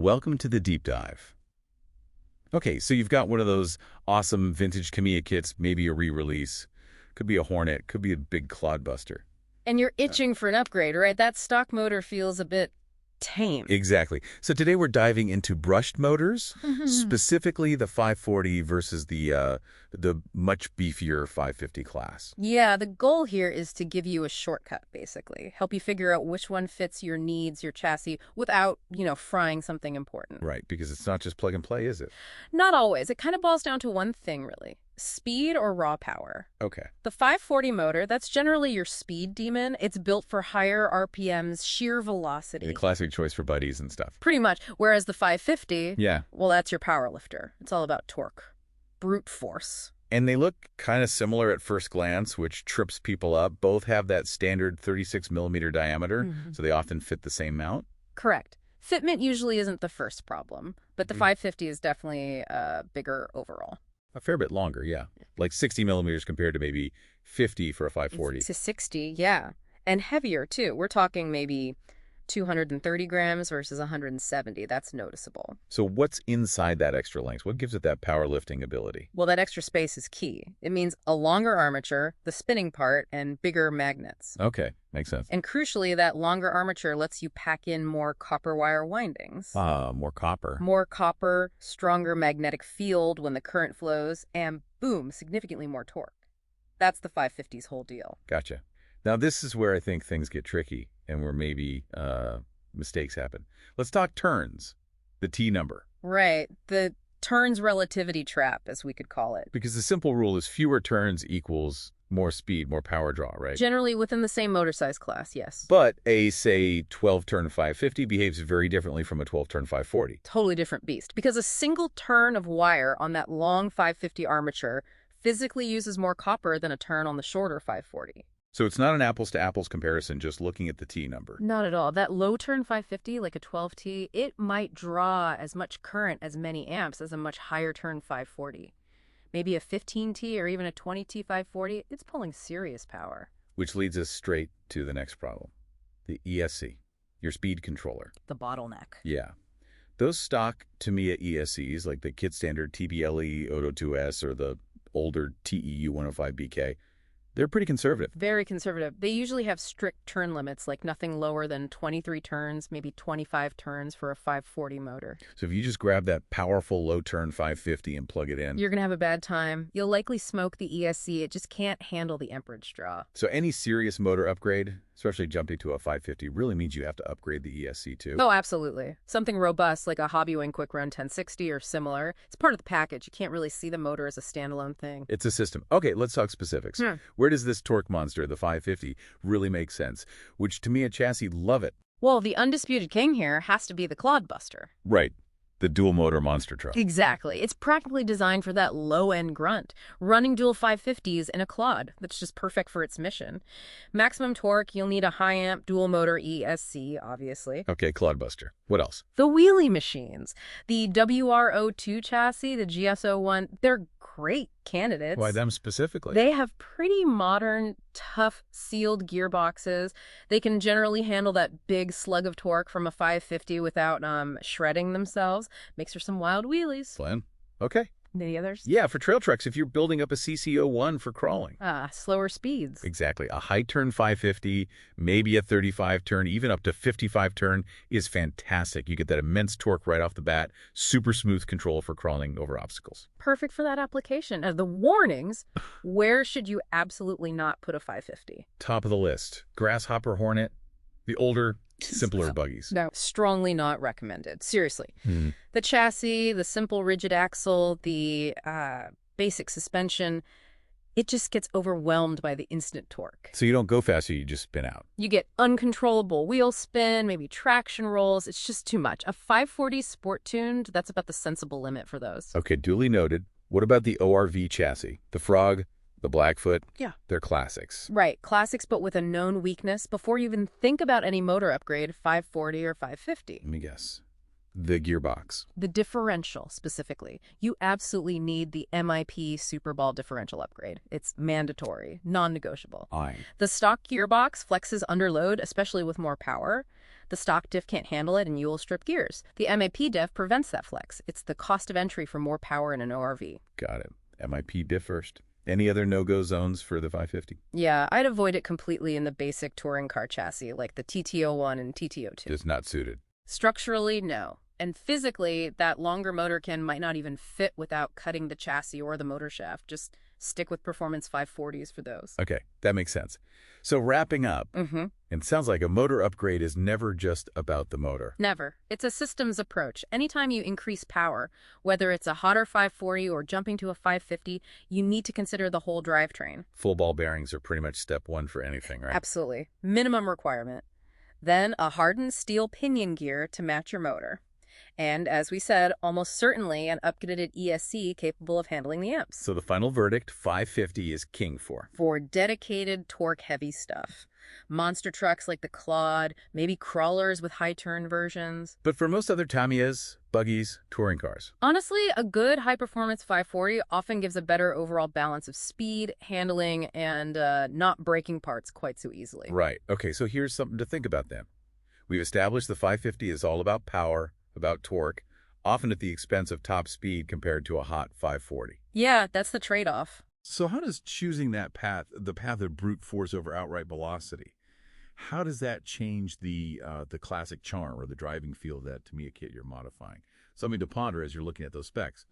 welcome to the deep dive. Okay, so you've got one of those awesome vintage Kamiya kits, maybe a re-release. Could be a Hornet, could be a big clodbuster. And you're itching for an upgrade, right? That stock motor feels a bit tame. Exactly. So today we're diving into brushed motors, specifically the 540 versus the much beefier 550 class. Yeah, the goal here is to give you a shortcut, basically. Help you figure out which one fits your needs, your chassis, without, frying something important. Right, because it's not just plug and play, is it? Not always. It kind of boils down to one thing, really. Speed or raw power. Okay. The 540 motor, that's generally your speed demon. It's built for higher RPMs, sheer velocity. The classic choice for buddies and stuff. Pretty much. Whereas the 550, Yeah. well, that's your power lifter. It's all about torque. Brute force. And they look kind of similar at first glance, which trips people up. Both have that standard 36 millimeter diameter, so they often fit the same mount. Correct. Fitment usually isn't the first problem, but the 550 is definitely bigger overall. A fair bit longer, yeah. Like 60 millimeters compared to maybe 50 for a 540. To 60, yeah. And heavier, too. We're talking maybe 230 grams versus 170. That's noticeable. So what's inside that extra length? What gives it that powerlifting ability? Well, that extra space is key. It means a longer armature, the spinning part, and bigger magnets. Okay, makes sense. And crucially, that longer armature lets you pack in more copper wire windings. More copper. More copper, stronger magnetic field when the current flows, and boom, significantly more torque. That's the 550's whole deal. Gotcha. Now, this is where I think things get tricky and where maybe mistakes happen. Let's talk turns, the T number. Right. The turns relativity trap, as we could call it. Because the simple rule is fewer turns equals more speed, more power draw, right? Generally within the same motor size class, yes. But a, say, 12-turn 550 behaves very differently from a 12-turn 540. Totally different beast. Because a single turn of wire on that long 550 armature physically uses more copper than a turn on the shorter 540. So it's not an apples-to-apples comparison just looking at the T number. Not at all. That low-turn 550, like a 12T, it might draw as much current as many amps as a much higher-turn 540. Maybe a 15T or even a 20T 540, it's pulling serious power. Which leads us straight to the next problem. The ESC, your speed controller. The bottleneck. Yeah. Those stock Tamiya ESCs, like the kit standard TBLE 002S or the older TEU 105BK, they're pretty conservative. Very conservative. They usually have strict turn limits, like nothing lower than 23 turns, maybe 25 turns for a 540 motor. So if you just grab that powerful low-turn 550 and plug it in... You're going to have a bad time. You'll likely smoke the ESC. It just can't handle the amperage draw. So any serious motor upgrade, especially jumping to a 550, really means you have to upgrade the ESC too? Oh, absolutely. Something robust like a Hobbywing Quick Run 1060 or similar. It's part of the package. You can't really see the motor as a standalone thing. It's a system. Okay, let's talk specifics. Where does this torque monster, the 550, really make sense? Which Tamiya chassis love it. Well, the undisputed king here has to be the Clodbuster. Right. The dual motor monster truck. Exactly. It's practically designed for that low-end grunt, running dual 550s in a Clod. That's just perfect for its mission. Maximum torque, you'll need a high-amp dual motor ESC, obviously. Okay, Clodbuster. What else? The wheelie machines. The WR02 chassis, the GS01, they're great candidates. Why them specifically? They have pretty modern, tough, sealed gearboxes. They can generally handle that big slug of torque from a 550 without shredding themselves. Makes for some wild wheelies. Flynn? Okay. Any others? Yeah, for trail trucks, if you're building up a CC01 for crawling. Slower speeds. Exactly. A high-turn 550, maybe a 35-turn, even up to 55-turn is fantastic. You get that immense torque right off the bat, super smooth control for crawling over obstacles. Perfect for that application. The warnings, where should you absolutely not put a 550? Top of the list. Grasshopper Hornet, the older, simpler buggies. No, strongly not recommended. Seriously. The chassis, the simple rigid axle, the basic suspension, it just gets overwhelmed by the instant torque. So you don't go faster, you just spin out. You get uncontrollable wheel spin, maybe traction rolls. It's just too much. A 540 sport tuned, that's about the sensible limit for those. Okay, duly noted. What about the ORV chassis? The Frog, the Blackfoot? Yeah. They're classics. Right. Classics, but with a known weakness. Before you even think about any motor upgrade, 540 or 550. Let me guess. The gearbox. The differential, specifically. You absolutely need the MIP Super Ball differential upgrade. It's mandatory, non-negotiable. Aye. The stock gearbox flexes under load, especially with more power. The stock diff can't handle it and you'll strip gears. The MAP diff prevents that flex. It's the cost of entry for more power in an ORV. Got it. MIP diff first. Any other no-go zones for the 550? Yeah, I'd avoid it completely in the basic touring car chassis like the TT01 and TT02. Just not suited. Structurally, no. And physically, that longer motor can might not even fit without cutting the chassis or the motor shaft. Just stick with Performance 540s for those. Okay, that makes sense. So wrapping up, it sounds like a motor upgrade is never just about the motor. Never. It's a systems approach. Anytime you increase power, whether it's a hotter 540 or jumping to a 550, you need to consider the whole drivetrain. Full ball bearings are pretty much step one for anything, right? Absolutely. Minimum requirement. Then a hardened steel pinion gear to match your motor. And as we said, almost certainly an upgraded ESC capable of handling the amps. So the final verdict, 550 is king for Dedicated torque-heavy stuff. Monster trucks like the Claude, maybe crawlers with high-turn versions. But for most other Tamiyas, buggies, touring cars. Honestly, a good high-performance 540 often gives a better overall balance of speed, handling, and not breaking parts quite so easily. Right. Okay, so here's something to think about then. We've established the 550 is all about power, about torque, often at the expense of top speed compared to a hot 540. Yeah, that's the trade-off. So how does choosing that path, the path of brute force over outright velocity, how does that change the classic charm or the driving feel of that Tamiya kit you're modifying? Something to ponder as you're looking at those specs.